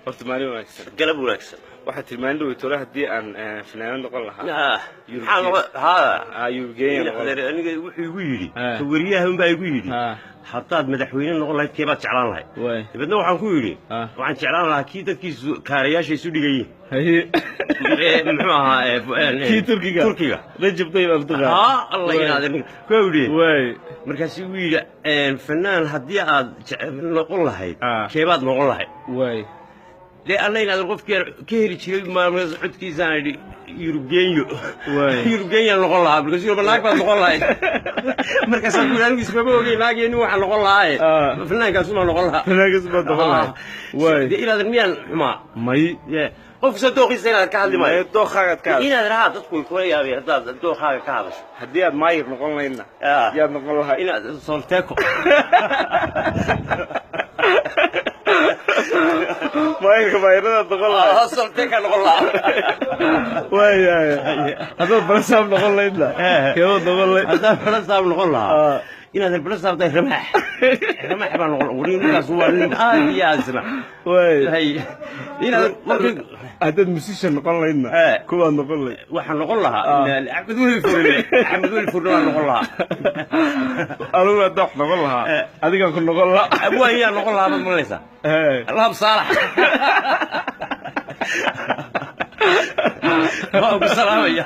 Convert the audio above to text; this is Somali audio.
horta maalin wanaagsan galab wanaagsan waxaad tilmaami doontaa haddii aan fanaanad noqon lahaa aniga wuxuu igu yidhi wariyaha unbaa igu yidhi haddaad madaxweyne noqon lahayd keebaad jeclaan lahayd dabeedna waxaan ku yidhi waxaan jeclaan lahaa kii dadkiisu kaarayaasha isu dhigayeen muxuu ahaa kii turkiga rajab tayyib erdogan allah yinaadin ku yidhi markaas igu yidhi fanaan haddii aad noqon lahayd keebaad noqon lahayd dee alla yinaadin qofkii ka heli jiray maamulada codkiisaan idhi yurubgeeyo noqon lahaa markaas yurub naag baad noqon lahayd markaasaan ku yidhi anigu ismaba ogey naageenni waxaan noqon lahaaye fanaankaasuma noqon lahaa dee inaadan miyaan xumaa may qofku soo dooqiisa inaad ka hadli maayo dooqaaga ka hadli inaad rahaa dadku way kula yaabeen haddaad dooqaaga ka hadasho haddii aad maayir noqon lahaydna yaad noqon lahaa inaad solteeko maayirka maayiradaad noqon lahaa solteeka noqon lahaa waaya haddaad balasaab noqon lahaydna keebaad noqon lahayd haddaad balasaab noqon lahaa inaad balasaab tahay ramaax baa noqon ninkaas waa nin aad iyo aad isna inaad haddaad musishan noqon lahaydna kuwaad noqon lahayd waxaan noqon lahaa axmed weli furne waan noqon lahaa anugu haddaa wax noqon lahaa adigaan ku noqon lahaa abwaayaa noqon lahaa baad malaysaa alhab saalax waa ugu salaamaya